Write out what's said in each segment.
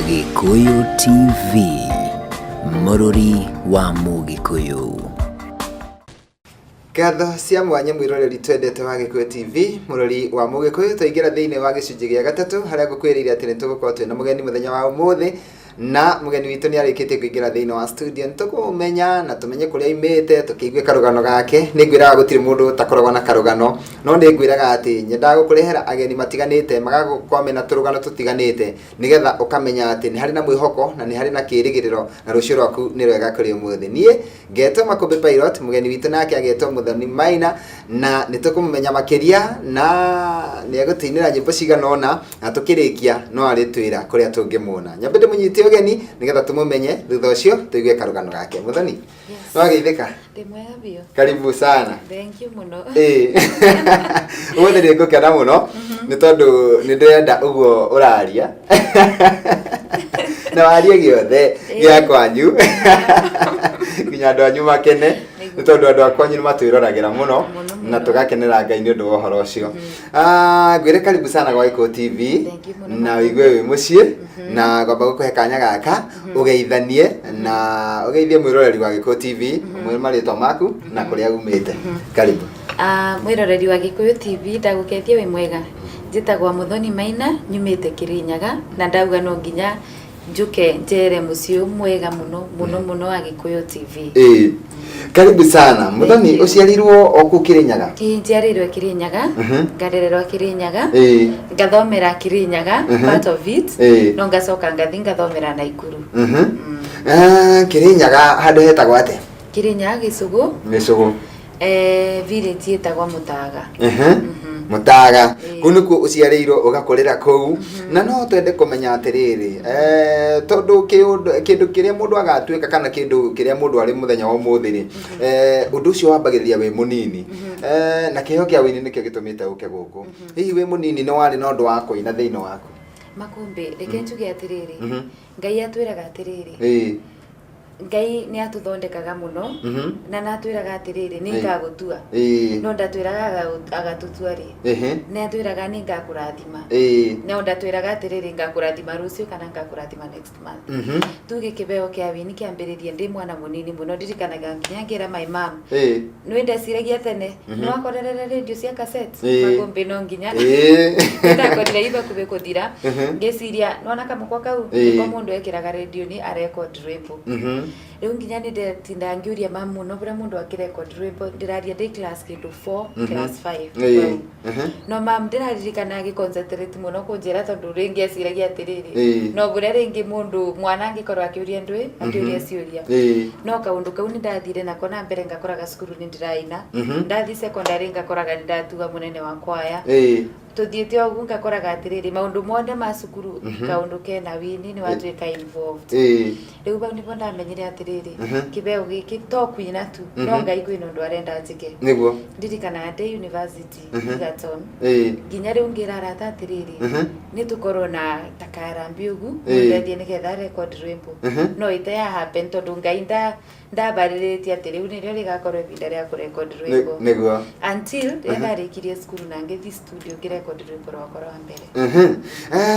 Gikuyu TV, Mũrũri wa Mũgĩkũyũ. Ngatho cia mwanya mwiroreri twendete wa Gikuyu TV, Mũrũri wa Mũgĩkũyũ, tũingĩra thĩinĩ wa gĩcunjĩ gĩa gatatũ harĩa ngũkwĩrĩire atĩ nĩtũgũkorwo twĩna mũgeni mũthenya wa ũmũthĩ, na mũgeni witũ nĩarĩkĩtie kũingĩra thĩinĩ wa studio. Nĩtũkũmenya na tũmenye kũrĩa aimĩte, tũkĩigue karũgano gake. Nĩngwĩraga gũtirĩ mũndũ utakoragwo na karũgano, no nĩngwĩraga atĩ nyendaga gũkũrehera ageni matiganĩte magagũkorwo na tũrũgano tũtiganĩte, nĩgetha ũkamenya atĩ nĩ harĩ na mwĩhoko na nĩ harĩ na kĩĩrĩgĩrĩro na rũciũ rwaku nĩ rwega kũrĩ ũmũthĩ. Niĩ ngetwo Makũmbĩ Pilot, mũgeni witũ nake agetwo Mũthoni Maina, na nĩtũkũmũmenya makĩria na nĩegũtũinĩra nyĩmbo cigana ũna, na tũkĩrĩkia no arĩtwĩra kũrĩa tũngĩmuona. Nyambe ndĩmũnyite ũgeni nĩgetha tũmũmenye, thutha ũcio tũigue karũgano gake. Mũthoni, no ageithĩka? Ndĩmwega biũ. Karibu sana. Thank you mũno. Ũmũthĩ nĩngũkena mũno nĩ tondũ nĩndĩrenda ũguo ũraria na warie gĩothe gĩa kwanyu nginya andũ anyu makene, nĩ tondũ andũ akwanyu nĩmatwĩroragĩra mũno na tũgakenera Ngai nĩ ũndũ wa ũhoro ũcio. Ngwĩre karibu sana gwa Gikuyu TV na wĩigue wĩ mũciĩ, na ngwamba gũkũhe kanya gaka ũgeithanie na ũgeithie mwĩroreri wa Gikuyu TV, mwĩre marĩtwa maku na kũrĩa umĩte. Karibu. Mwĩroreri wa Gikuyu TV, ndagũkeithie wĩ mwega. Njĩtagwo Mũthoni Maina, nyumĩte Kĩrĩnyaga, na ndauga no nginya njuke njere mũciĩ mwega mũno wa Gikuyu TV. Karibu sana. Mũthoni, ũciarirwo oku Kĩrĩnyaga? Njiarĩirwo Kĩrĩnyaga, ngarererwo Kĩrĩnyaga, ngathomera Kĩrĩnyaga, part of it, no ngacoka ngathi ngathomera Naikuru. Kĩrĩnyaga handũ hetagwo atĩa? Kĩrĩnyaga Gĩcũgũ. Gĩcũgũ. Village ĩtagwo Mũtaga. Mũtaga. Kũu nĩkuo ũciarĩirwo ũgakũrĩra kũu, na no twende kũmenya atĩrĩrĩ, tondũ kĩndũ kĩrĩa mũndũ agatuĩka kana kĩndũ kĩrĩa mũndũ arĩ mũthenya wa ũmũthĩ rĩ, ũndũ ũcio wambagĩrĩria wĩ mũnini, na kĩheo kĩa wĩini nĩkĩo gĩtũmĩte ũke gũkũ. Hihi wĩ mũnini no warĩ na ũndũ wa kũina thĩinĩ waku? Makũmbĩ, reke njuge atĩrĩrĩ, Ngai atwĩraga atĩrĩrĩ, Ngai nĩ atũthondekaga mũno na natwĩraga atĩrĩrĩ nĩ ngagũtua, no ndatwĩraga agatũtua rĩ, nĩ atwĩraga nĩ ngakũrathima, no ndatwĩraga atĩrĩrĩ ngakũrathima rũciũ kana ngakũrathima next month. Tuge kĩheo kĩa wĩini kĩambĩrĩrie ndĩ mwana mũnini mũno, ndirikanaga nginya ngĩra my mom, nĩ ndeciragia tene no akorerere radio cia cassette. Makũmbĩ no nginya ndakorire ibakuhĩ gũthira, ngĩciria nona kamũkwa kau nĩko mũndũ ekĩraga radio ni a record rwĩmbo. Rĩu nginya nĩ ndetinda ngĩũria mamu no bũrĩa mũndũ akĩrecord rwĩmbo, ndĩraria ndĩ class kĩndũ 4 class 5. No mamu ndĩraririkana agĩconcentrate mũno kũnjĩra tondũ rĩngĩ aciragia atĩrĩrĩ no bũrĩa rĩngĩ mũndũ mwana angĩkorwo akĩũria ndũĩ akĩũria ciũria. No kaũndũ kau nĩ ndathire nako na mbere ngakoraga cukuru nĩ ndĩraina, ndathi secondary ngakoraga nĩ ndatuga mũnene wa kwaya, tuthiĩte ũguo ngakoraga atĩrĩrĩ maũndũ mothe ma cukuru kaũndũ kena wĩini nĩ watuĩka involved. Rĩu bau nĩbo ndamenyire atĩrĩrĩ kĩheo gĩkĩ to kuina tu, no Ngai kwĩna ũndũ arenda njĩke. Nĩguo ndirikanaga ndĩ university Egerton, nginya rĩu ngĩra arata atĩrĩrĩ nĩ tũkorwo na takarambi ũgu mũndeithie nĩgetha record rwĩmbo, no ite ya happen tondũ Ngai ndabarĩrĩtie atĩ rĩu nĩrĩo rĩgakorwo ihinda rĩa kũrecord rwĩmbo. Nĩguo until rĩrĩa ndarĩkirie cukuru na ngĩthi studio ngĩrecord rwĩmbo rwakwa rwa mbere.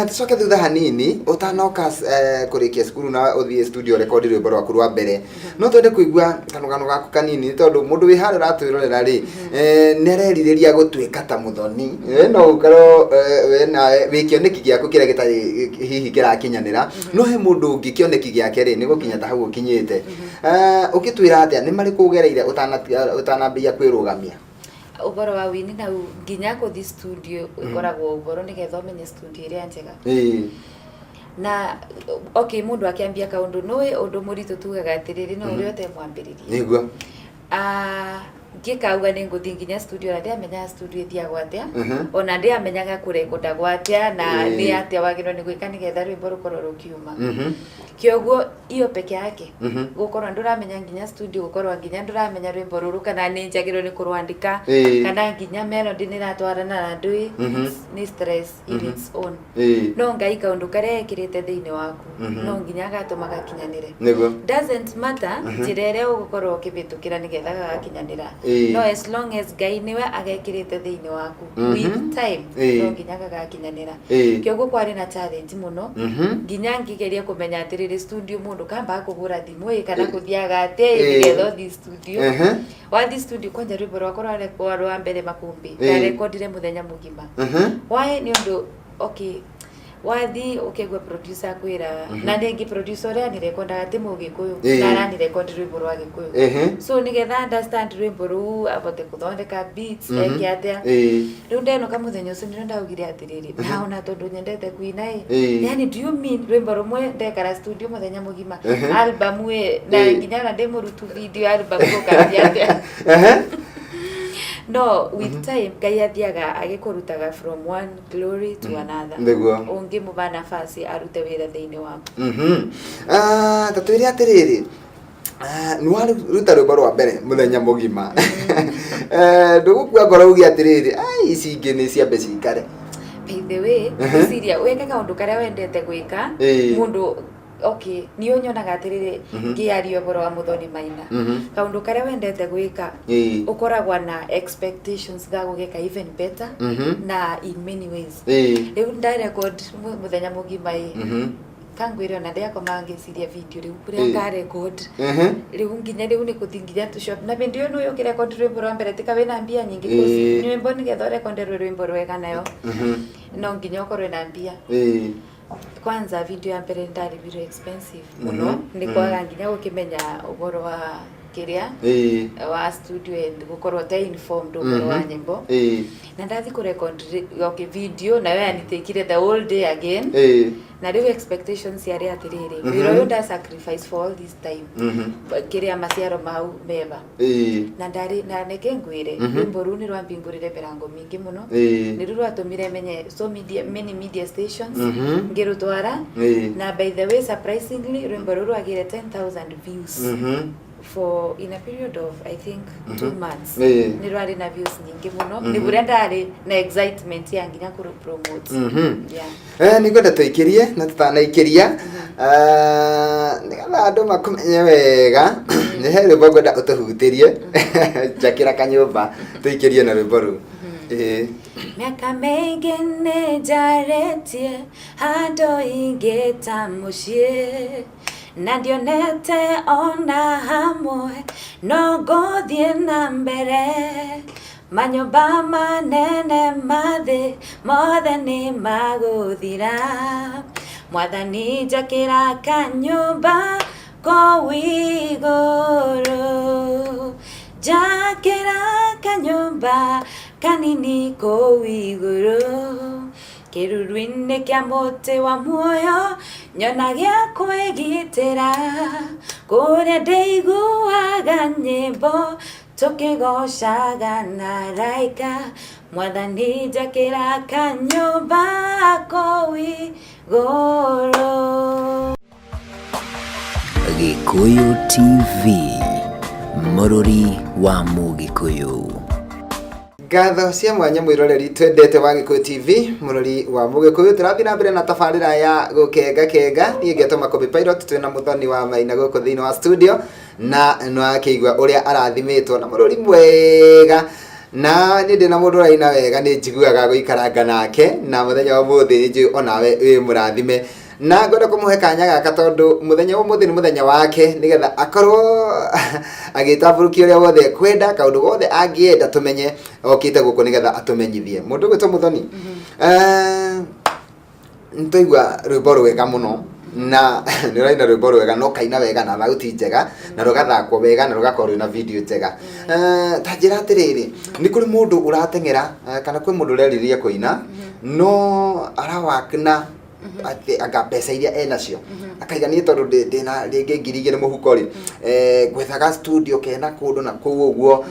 Tũcoke thutha hanini ũtanoka kũrĩkia cukuru na ũthiĩ studio record rwĩmbo rwaku rwa mbere, no twende kũigua kanũgano gaku kanini tondũ mũndũ wĩ harĩa ũratwĩrorera rĩ nĩarerirĩria gũtuĩka ta Mũthoni, no ũkorwo wĩ kĩoneki gĩaku kĩrĩa gĩtarĩ hihi kĩrakinyanĩra, no he mũndũ ũngĩ kĩoneki gĩake rĩ nĩgũkinya ta hau ũkinyĩte. Ũkĩtwĩra atĩa nĩ marĩkũ ũgereire ũtanambia kwĩrũgamia? Ũhoro wa wĩini na nginya gũthi studio ũkoragwo ũhoro nĩgetha ũmenye studio ĩrĩa njega. Na okay, mũndũ akĩambia kaũndũ nĩ ũndũ mũritũ tugaga atĩrĩrĩ no ũrĩa ũtemwambĩrĩria. Nĩguo ngĩkauga nĩ ngũthi nginya studio na ndĩamenyaga studio ĩthiagwo atĩa, ona ndĩamenyaga kũrekondagwo atĩa na nĩ atĩa wagĩrĩirwo nĩ gwĩka nĩgetha rwĩmbo rũkorwo rũkiuma. Kĩoguo iyo peke yake gũkorwo ndũramenya nginya studio, gũkorwo nginya ndũramenya rwĩmbo rũrũ kana nĩ njagĩrĩirwo nĩ kũrwandĩka kana nginya melody nĩ ratwarana na ndũĩ, nĩ stress in its own. No Ngai kaũndũ karĩa ekĩrĩte thĩinĩ waku no nginya agatũma gakinyanĩre. Doesn't matter njĩra ĩrĩa ũgũkorwo ũkĩhĩtũkĩra nĩgetha gagakinyanĩra. no as long as Ngai niwe agekirite thiini waku with time no nginya gagakinyanira kiogo kwari na challenge muno nginya ngigeria kumenya atiriri studio mundu kamba kugura thimu kana kuthiaga ate igetho thi studio wa thi studio kwanja rwimbo rwakwa rwa mbere makumbi na recordire muthenya mugima why ni undu okay wathi ukegwa producer kwira na ndengi producer ria ni rekonda ati mugikuyu na ra ni record rwimbo rwa gikuyu so nigetha understand rwimbo ru abote kuthondeka beats eke atia riu ndeno kamuthenya ucio ndio ndaugire atiriri na ona tondu nyendete kuina yani do you mean rwimbo rumwe ndekara studio muthenya mugima album we na nginya na ndemurutu video album gukaria atia no with time Ngai athiaga agikurutaga from one glory to another ungi mubana fasi arute wira thiini waku tatwiri atiriri nuari ruta rwimbo rwa mbere muthenya mugima ndugukua ngoro ugi atiriri ai ici ingi ni ciambe cikare by the way siria weke kaundu karia wendete gwika mundu okay niyo nyonaga atiriri ngiario boro wa Muthoni Maina kaundu karia wendete gwika ukoragwa na expectations ga gugeka even better na in many ways riu record muthenya mugima kangwire na ndia komange siria video riu kuria nga record riu nginya riu ni kuthingiria tu shop na bindio no yo record rwimbo rwa mbere tika wena mbia nyingi kosi nyimbo ni getho record rwimbo rwega nayo no nginya ukorwe na mbia kwanza video ya mbere ndari very expensive muno ndikwaga nginya ukimenya uboro wa kiria wa studio and gukorwo ta informed uboro wa nyimbo na ndathi ku record okay video na we anitekire the whole day again na riu expectations yari atiriri wiro yo nda sacrifice for all this time kiria maciaro mau meba na ndari na neke ngwire rwimbo ru ni rwa mbingurire mirango mingi muno ni ru rwatumire menye so many media stations ngirutwara na by the way surprisingly rwimbo ru rwagire 10,000 views for in a period of I think 2 months ni rwari na views nyingi muno ni bure ndari na excitement ya nginya ku promote ni ngoda tuikirie na tutanaikiria nigatha andu makumenye wega ni he rwimbo ngoda utuhutirie jakira kanyumba tuikirie na rwimbo ru miaka mingi nijaretie hando ingeta mucie na ndionete ona hamwe no gothie na mbere manyumba manene mathi mothe ni maguthira mwathani njakira kanyumba ko iguru jakira kanyumba kanini ko iguru kiruru-ini kia muti wa muoyo nyonagia kwigitira kuria ndiguaga nyimbo tukigocaga na raika mwathani njakira kanyumba ko iguru. Gikuyu TV, Mururi wa Mugikuyu. Ngatho cia mwanya mwiroreri twendete wa Gikuyu TV murori wa Mugikuyu turathi na mbere na tabarira ya gukenga ni ngeto Makobi Pilot twina Muthoni wa Maina guku thiini wa studio na no akigwa uria arathimitwo na murori mwega na ni ndina mundu raina wega ni njiguaga guikaranga nake na muthenya wa muthi nji onawe wi murathime na ngoda kumuhe kanya gaka tondu muthenya wa muthi ni muthenya wake nigetha akorwo agitaburukia uria wothe kwenda kaundu gothe angienda tumenye okite guku nigetha atumenyithie mundu gwitwo Muthoni ntoigwa rwimbo rwega muno na ni raina rwimbo rwega no kaina wega na thauti njega na rugathakwo wega na rugakorwo na video njega ta njira atiriri ni kuri mundu uratengera kana kwi mundu ureriria kuina no arawakna anga pesa iria enacio akaigania tondu ndina ringi ngirigire muhuko ri gwethaga studio kena kundu na kuu uguo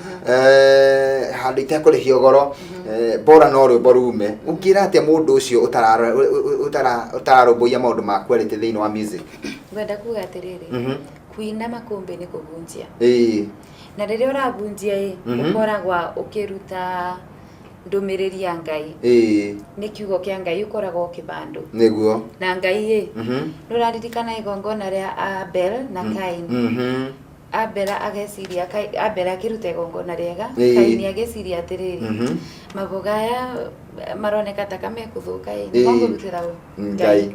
handu itekurihio goro bora no rwimbo rume ungira atia mundu ucio utararumbuia maundu ma quality thiini wa music ngwenda kuga atiriri kuina makumbi ni kubunjia na riria urabunjia ukoragwa ukiruta ndumiriri ya Ngai ni kiugo kia Ngai ukoragwo kibandu niguo na Ngai nuraririkana igongona ria Abel na Kain ambera ageciria ambera kirute gongo na rega kaini ageciria atiriri maboga ya maroneka takame kuthuka ni mongo rutira ngai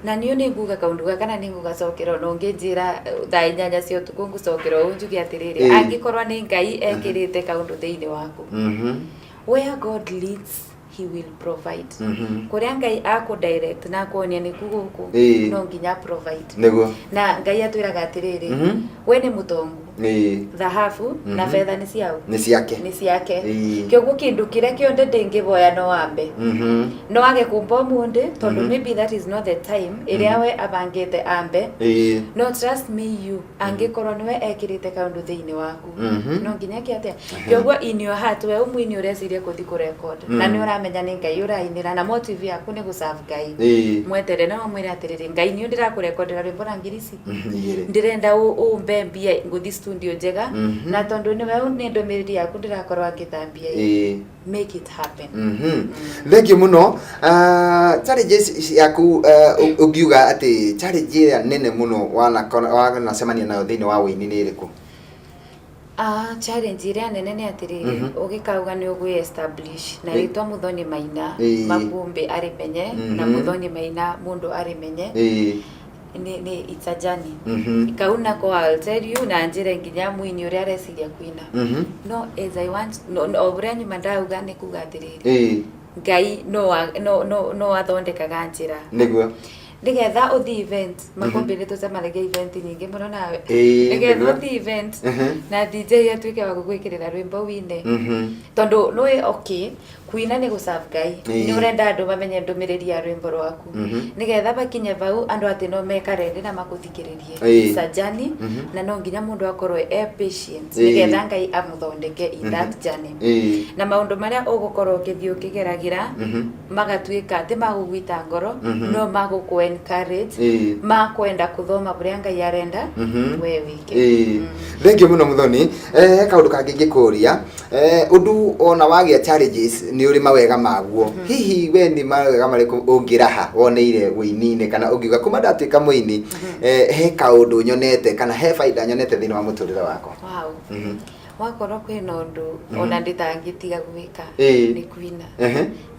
na niyo ni nguga kaunduga kana ni nguga cokero no nginjira thaa 8 cia utuku ngucokero unjugi atiriri angikorwa ni ngai ekirite kaundu thiini waku where God leads he will provide kuria ngai aku direct na kuonia ni kuguku no nginya provide nego na ngai atwiraga atiriri we ni mutongu dhahabu na fedha ni ciake kioguo kindu kiria kionde ndingiboya no ambe no age kumba munde tondu maybe that is not the time iria we abangite ambe no trust me you angikorwo niwe ekirite kaundu thiini waku no nginya kiatia kioguo in your heart we umwini ureciria kuthi ku record na ni uramenya ni ngai urainira na motive yaku ni guserve ngai mwetere na mwira atiriri ngai ni ndira ku record na rwimbo na ngirisi ndirenda umbe mbia nguthi studio njega na tondu ni we ni ndomiriri yaku ndirakorwa ngitambia make it happen thank you muno challenges yaku ugiuga ati challenge ya nene muno wana semania nayo thini wa wini ni iriku challenge iria nene ni atiriri ugikauga ni ugwe establish na ritwa Muthoni Maina Magumbi arimenye na Muthoni Maina mundu arimenye ni it's a journey kauna ko I'll tell you na njire nginya mwini uria areciria kuina no as I want no obria nyuma ndauga ni kuga atiriri ngai no athondekaga njira niguo nigetha uthi event makombire tucemanage event nyingi muno nawe nigetha uthi event na DJ atuike wa gugwikirira rwimbo wine tondu no okay kuina ni guserve ngai ni urenda andu bamenye ndumiriri ya rwimbo rwaku nigetha bakinye bau andu ati no meka rendi na makuthikiririe sajani na no nginya mundu akorwo patient nigetha ngai amuthondeke in that journey na maundu maria ugukorwo ukithio kigeragira magatuika ati magugwita ngoro no magukwe encourage makwenda kuthoma buria ngai arenda we wike thank you muno Muthoni kaundu kangi ngikuria undu ona wagia challenges ni uri mawega maguo hihi we ni mawega mariku ungiraha woneire wini-ini kana ungiuga kuma ndatuika muini he kaundu nyonete kana he faida nyonete thini wa muturire wako wakorwo kwina undu ona nditangitiga gwika ni kuina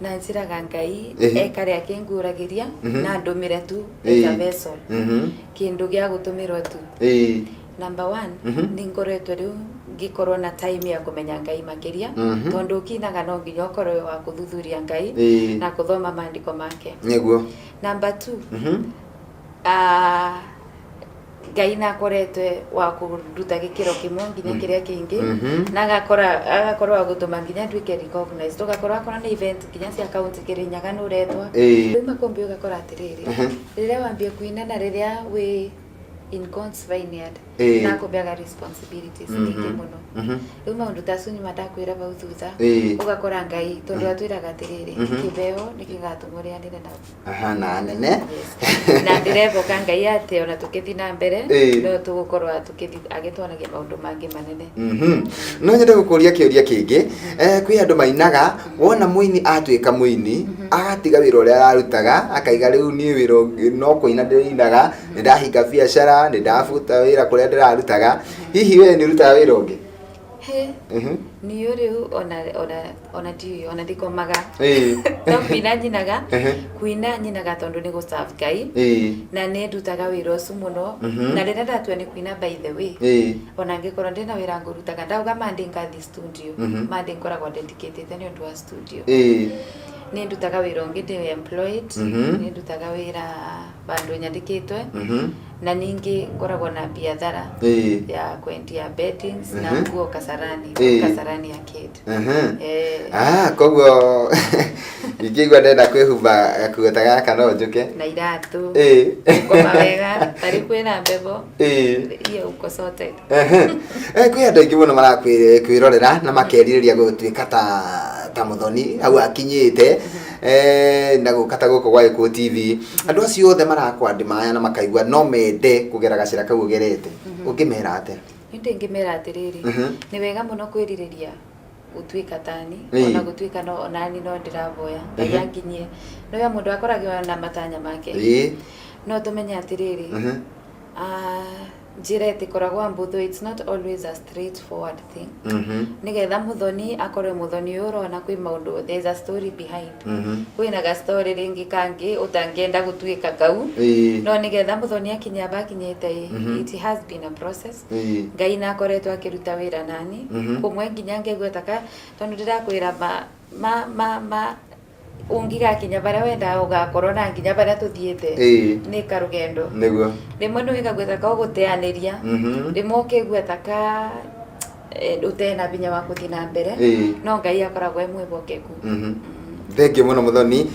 na njiraga ngai ekare akinguragiria na ndumire tu as a vessel kindu gia gutumirwo tu number 1 ni ngoretwe riu ngikorwo na time ya kumenya ngai makiria tondu kinaga no nginya ukorwo wa kuthuthuria ngai na kuthoma maandiko make niguo number 2 ngai na koretwe wa kuruta gikiro kimwe nginya kiria kingi na agakorwo wa gutuma nginya ndwike recognize tugakorwo akora ni event nginya cia account kirinyaga nuretwa rima kombi ugakora atiriri riria wambie kuina na riria we in God's vineyard na kubeaga responsibilities nyingi muno riu maundu tacu nyuma ndakwira bau thutha ugakora ngai tondu atwiraga atiriri kibeo nikigatumurianire nao na nene na ndirevoka ngai ati ona tukithi na mbere no tugukorwa tukithi agitwanagia maundu mangi manene no nyende gukuria kiuria kingi kwi andu mainaga wona muini atwika muini agatiga wira uria ararutaga akaiga riu ni wira no kuina ndirainaga ndahinga biacara ndafuta wira kuria ndirarutaga hihi we ni rutaga wira ungi ni riu ona ndikomaga no kuina nyinaga tondu ni guserve ngai na ni ndutaga wira ucio muno na riria ndatua ni kuina by the way ona ngikorwo ndina wira ngurutaga ndauga mandi ngathi studio mandi nkoragwo dedicated ni undu wa studio ni ndutaga wira ungi ndi employed ni ndutaga wira bandu nyandikitwe na ningi ngoragwo na biathara ya kwendia beddings na nguo kasarani ya kid koguo ikigwa ndenda kwihumba kuotaga kana njuke na iratu ngoma wega tari kwina mbebo iyo uko sorted kwi andu aingi muno marakwirorera na makeririria gutwika ta Muthoni au akinyite na gukata guko gwa Eko TV andu acio othe marakwandimaya na makaigua no mende kugera gacira kau ugerete ukimera ate inde ngimera atiriri ni wega muno kwiririria gutwika tani ona gutwika no onani no ndiraboya nginyie no ya mundu akoragio na matanya make no tumenya atiriri njira itikoragwo mbuthu, it's not always a straightforward thing. Nigetha muthoni akorwe muthoni urona kwi maundu, there's a story behind. Kwina ga story ringi kangi utangienda gutuika kau. No nigetha muthoni akinya bakinyete, it has been a process. Ngai na akoretwo akiruta wira nani kumwe nginya ngegwetaka tondu ndirakwira ma ungigakinya baria wenda ugakorwo na nginya baria tuthiete ni karugendo niguo rimwe nwigagwetaka uguteaniria rimwe ukigwetaka utena binya wa kuthi na mbere no Ngai akoragwo emwibokeku. Thengiũ mũno Muthoni.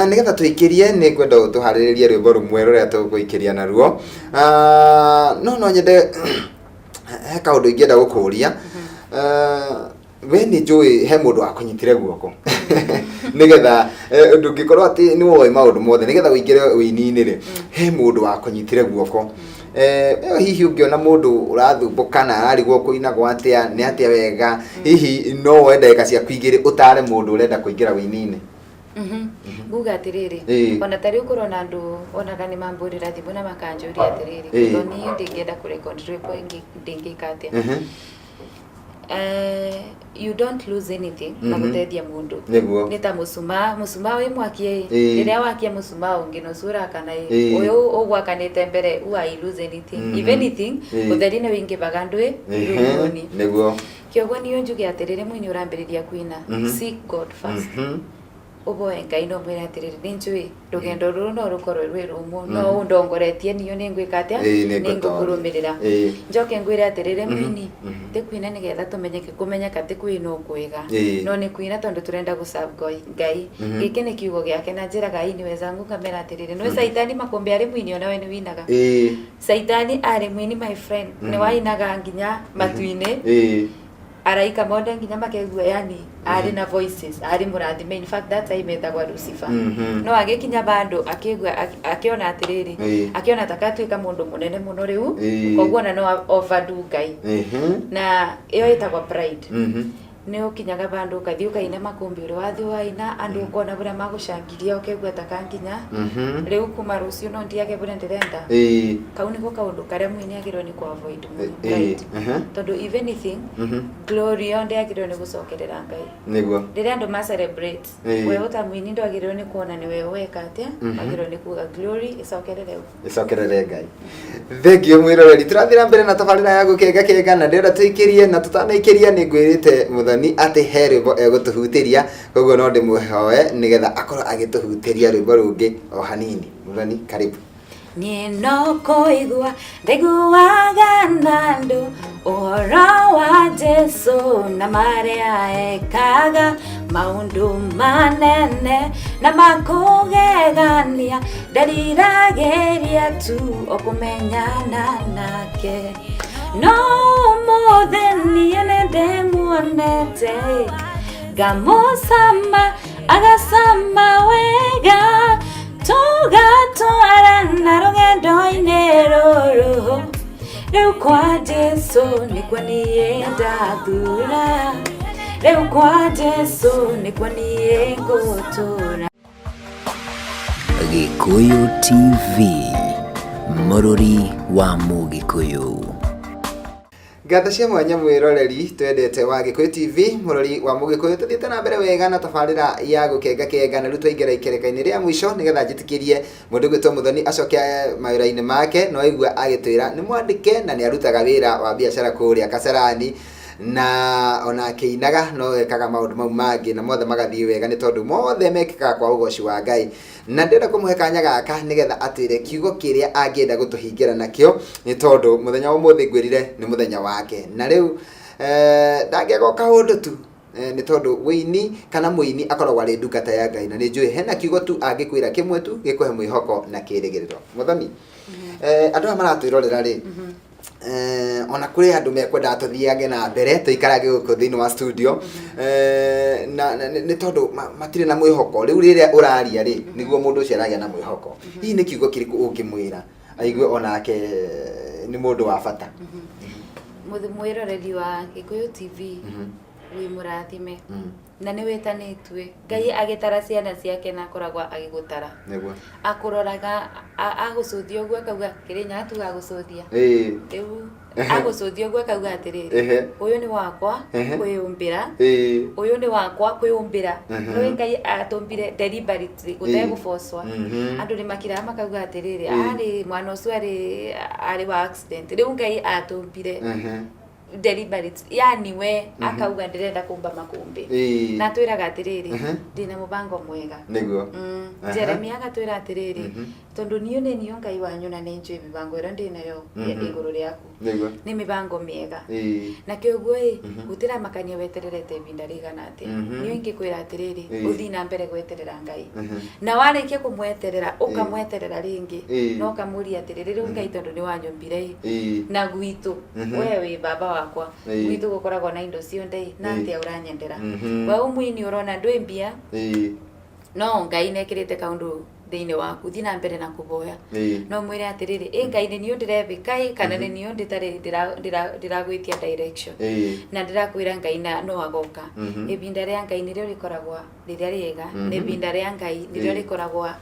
Nigetha tũikirie nĩ ngwenda ũtũharĩrĩrie rwĩmbo rũmwe rũrĩa tũgũikiria naruo. No nyende he kaũndũ ingĩenda gũkũria. We nĩ njũĩ he mũndũ akũnyitire guoko nigetha ndũngĩkorwo atĩ nĩ woĩ maũndũ mothe nigetha ũingĩre ũini-inĩ rĩ he mũndũ wakũnyitire guoko. Hihi ũngĩona mũndũ ũrathumbũka na ararigwo kũinagwo atĩa nĩ atĩa wega, hihi no woe ndagĩka ciaku igĩrĩ ũtare mũndũ ũrenda kũingĩra ũini-inĩ? Nguga atiriri ona tari ukorona andu onaga ni mamburira thimu na makanjuria atiriri Muthoni ndingĩenda kũrecord rwĩmbo ndingĩka atĩa. You don't lose anything na gutethia mundu ni ta musuma wi mwakie riria wakia musuma ungi no sura kana uyu ugwakanite mbere I lose anything if anything utheri ni wingi bagandwe rugoni niguo kiogo ni yonjuge atiriri mwini urambiriria kuina seek God first uboe Ngai no mwira atiriri ninjui rugendo ruru no rukorwe rwi rumu no undongoretie niyo ningwika atia ningukurumirira njoke ngwire atiriri mwini tikwina nigetha tumenyeke kumenyeka tikwina ukwiga no ni kwina tondu turenda guserve Ngai giki ni kiugo giake na njira Ngai ni wezangu kamera atiriri no saitani makombe ari mwini ona we ni winaga saitani ari mwini my friend ni wainaga nginya matuine araika monde nginya makegua yani ari na voices ari murathime in fact that I met agwa Lucifer no agikinya bando akigua akiona atiriri akiona takatuika mundu munene muno riu koguo na no overdo Ngai na iyo itagwa pride ne ukinyaga bandu kathi ukaina makumbi uri wathi waina andu ukona buria magushangiria ukegweta kanginya riu kuma rucio no ndiage buria ndirenda kau niko kaundu karia mwini agirwo ni ku avoid tondu if anything glory yonde agirwo ni gucokerera Ngai niguo riria andu ma celebrate we uta mwini ndo agirwo ni kuona ni we weka atia agirwo ni kuga glory icokerere Ngai. Thengiũ mwiroreri, turathira mbere na tabarĩra ya gũkenga na ndĩrenda tũikirie na tũtanaikiria nĩ ngwĩrĩte Muthoni atĩ he rwĩmbo egũtũhutĩria koguo no ndĩmũhoe nigetha akorwo agĩtũhutĩria rwĩmbo rũngĩ o hanini. Muthoni, karibu. Niĩ no kũigua ndaiguaga na andũ ũhoro wa Jesũ na marĩa ekaga maũndũ manene na makũgegania ndariragĩria tu o kũmenyana nake no ũmũthĩ niĩ nĩ ndĩmuonete ngamũcama agacama wega tugatwarana rũgendo-inĩ rũrũ rĩu kwa Jesũ nĩkuo niĩ ndathura rĩu kwa Jesũ nĩkuo niĩ ngũtũra. Gikuyu TV, mũrũri wa Mũgĩkũyũ. Ngatho cia mwanya mwiroreri twendete wa Gikuyu TV mũrori wa Mũgĩkũyũ, tuthiĩte na mbere wega na tabarĩra ya gũkenga na rĩu twaingĩra ikereka-inĩ rĩa mũico nĩgetha njĩtĩkĩrie mũndũ gwĩtwo Muthoni acoke mawĩra-inĩ make no igua agĩtwĩra nĩ mwandĩke na nĩ arutaga wĩra wa biacara kũrĩa Kasarani na ona akĩinaga no ekaga maũndũ mau mangĩ na mothe magathiĩ wega nĩ tondũ mothe mekĩkaga kwa ũgoci wa Ngai na ndĩrenda kũmũhe kanya gaka nĩgetha atwĩre kiugo kĩrĩa angĩenda gũtũhingĩra nakĩo nĩ tondũ mũthenya wa ũmũthĩ ngwĩrire nĩ mũthenya wake na rĩu ndangĩagoka ũndũ tu nĩ tondũ wĩini kana mũini akoragwo arĩ ndungata ya Ngai na nĩ njũĩ hena kiugo tu angĩkwĩra kĩmwe tu gĩkũhe mwĩhoko na kĩĩrĩgĩrĩro. Muthoni, andũ aya maratwĩrorera rĩ ona kuri andu mekwenda tuthiage na mbere tuikarage guku thiini wa studio na ni tondu matire na mwihoko riu riria uraria ri niguo mundu ucio aragia na mwihoko hihi ni kiugo kiriku ungimwira aigue onake ni mundu wa bata. Mwiroreri wa Gikuyu TV wi murathime na nä wä tanätue Ngai agätara ciana ciake na akoragwo agägåtara akåroraga agå cåthia å guo akauga kä rä nya tuga gå cåthia rä u agå cåthia å guo akauga atä rä rä å yå nä wakwa kwä å mbä ra å yå nä wakwa kwä å mbä ra no Ngai atå mbire gå tegå bocwa andå nä makiraga makauga atä rä rä arä mwana å cio arä wa rä u Ngai atå mbire deliberate yani we akauga ndirenda kumba makumbi na twiraga atiriri ndina mubango mwega niguo Jeremia agatwira atiriri tondu niyo ne niyo Ngai wanyu na ne njwe mibango ira ndinayo iguru riaku niguo ni mibango miega na kioguo gutira makania wetererete binda rigana ati niyo ingikwira atiriri uthi na mbere gweterera Ngai na warikia kumweterera ukamweterera ringi no kamuria atiriri riu Ngai tondu ni wanyu mbire na gwitu we wi baba wakwa gwitu gukoragwo na indo cionde na atia uranyendera wa umwini urona ndwe mbia no Ngai nekirite kaundu thiini waku thi na mbere na kuboya no mwire atiriri Ngai ni niyo ndirevikai kana ni niyo nditari ndiragwitia direction na ndirakwira Ngai na no agoka ibinda ria Ngai nirio rikoragwa riria riega ni ibinda ria Ngai nirio rikoragwa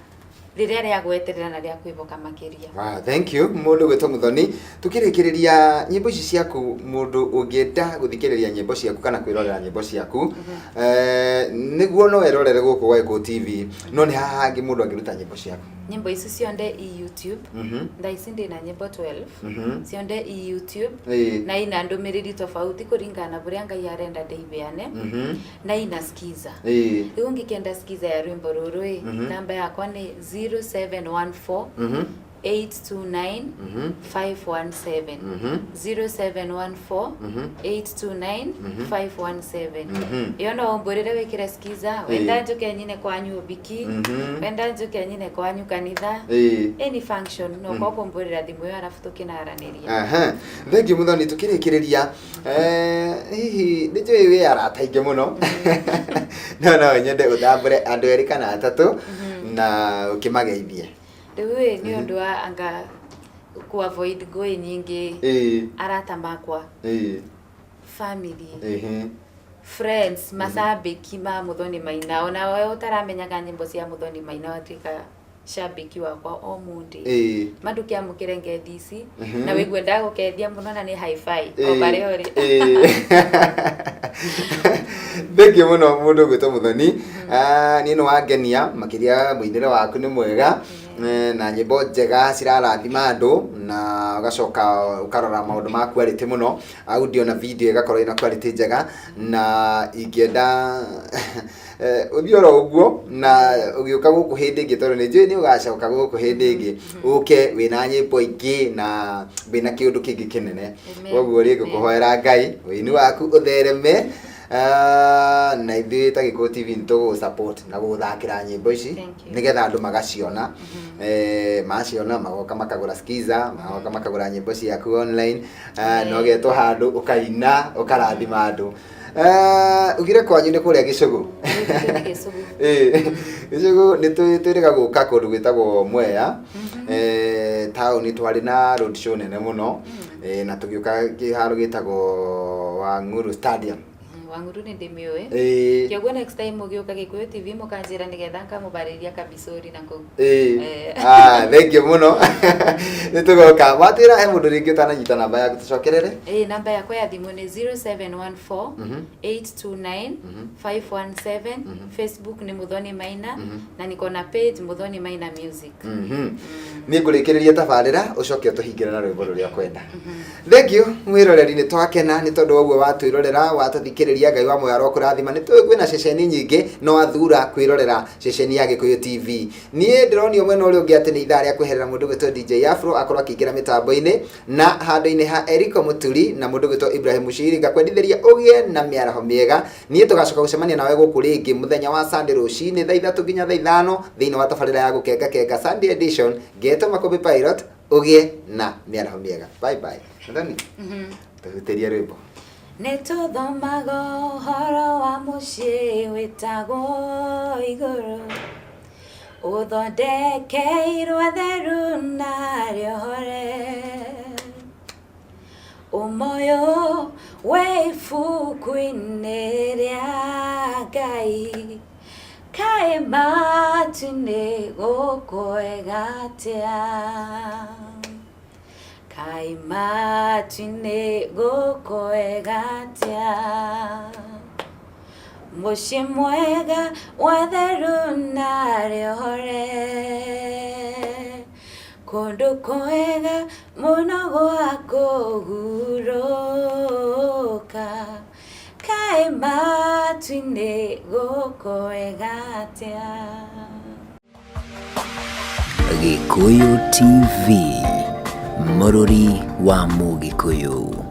riria ria gweterera na ria kwiboka makiria. Thank you mundu gwitwo Muthoni tukirikiriria nyimbo ici ciaku mundu ungienda guthikiriria nyimbo ciaku kana kwirorera nyimbo ciaku niguo no erorere guku wa Eko TV no ni haha hangi mundu angiruta nyimbo ciaku nyimbo ici cionde YouTube ndaici ndina nyimbo 12 cionde YouTube na ina ndumiriri tofauti kuringana na buria Ngai arenda ndeibeane na ina skiza riu ngikenda skiza ya rwimbo ruru namba yakwa ni 0714 829 517 0714 829 517 iyo no mborere wikira skiza wenda njuke nyine kwanyu biki wenda njuke nyine kwanyu kanitha any function no koko mborera thimu yo arafu tukinaraniria thank you Muthoni tukirikiriria hihi nijui we aratainge muno no nyende uthambure andu eri kana atatu na ukimageithie riu ni undu wa anga ku avoid ngui nyingi arata makwa family friends masabiki ma Muthoni Maina ona we utaramenyaga nyimbo cia Muthoni Maina watika shabiki wakwa o mundi madukia mukirenge DC na wigwenda gukethia muno na ni hi-fi o bare ori Thengio muno mundu gwitwo Muthoni ni no wangenia makiria muindire waku ni mwega na nyimbo njega cirarathima andu na ugacoka ukarora maundu ma quality muno audio na video igakorwo ina quality njega na ingienda uthioro uguo na ugiuka guku hindi ingi tondu ni njui ni ugacoka guku hindi ingi uke wina nyimbo ingi na wina kiundu kingi kinene koguo ri ngukuhoera Ngai wini waku uthereme na ithuĩ ta Gĩkũyũ TV nĩtũgũ support na gũthakĩra nyĩmbo ici nĩgetha andũ magaciona maciona magoka makagũra skiza magoka makagũra nyĩmbo ciaku online no getwo handũ ũkaina ũkarathima andũ ugire kwanyu nĩ kũrĩa Gĩcũgũ Gĩcũgũ nĩtwĩrĩga gũka kũndũ gwĩtagwo Mwea taũni twarĩ na road show nene mũno na tũgĩũka kĩharo gĩtagwo Wang'uru Stadium Wang'uru ni ndimiwe kioguo next time ugioka Gĩkũyũ TV mukanjira nigetha nkamubariria kabisori na kuu thank you muno nitugoka watira he mundu ringi utananyita namba yaku tucokerere namba yakwa ya thimu ni 0714 829 517 Facebook ni Muthoni Maina na niko na page Muthoni Maina Music ni ngurikiriria tabarira ucoke tuhingire na rwimbo ruria kwenda thank you mwiroreri ni twakena ni tondu ogwo watwirorera watathikiriria Ngai wa moyo arokurathima ni twi kwina ceceni nyingi no athura kwirorera ceceni ya Gĩkũyũ TV nie ndironio mwena uria ungi ati ni ithaa ria kweherera mundu gwitwo DJ Afro akorwo akiingira mitambo-ini na handu-ini ha Eriko Muturi na mundu gwitwo Ibrahim Mushiri ngakwendithiria ugie na miaraho miega nie tugacoka gucemania nawe guku ringi muthenya wa Sunday rucini thaa 3 nginya thaa 5 thiini wa tabarira ya gukenga Sunday edition Geto Makombe Pilot ugie na miaraho miega bye bye Muthoni tuhutirie rwimbo nituthomaga ũhoro wa mũciĩ wĩtagwo igũrũ ũthondekeirwo theru na rĩohore ũmoyo wĩ ibuku ibuku-inĩ rĩa Ngai kaĩ matu-inĩ gũkwega atĩa kaĩ matu-inĩ gũkwega atĩa mũciĩ mwega wa tharu na rĩohore kũndũ kwega mũno gwa kũhurũka kaĩ matu-inĩ gũkwega atĩa. Gĩkũyũ TV, mũrũri wa Mũgĩkũyũ.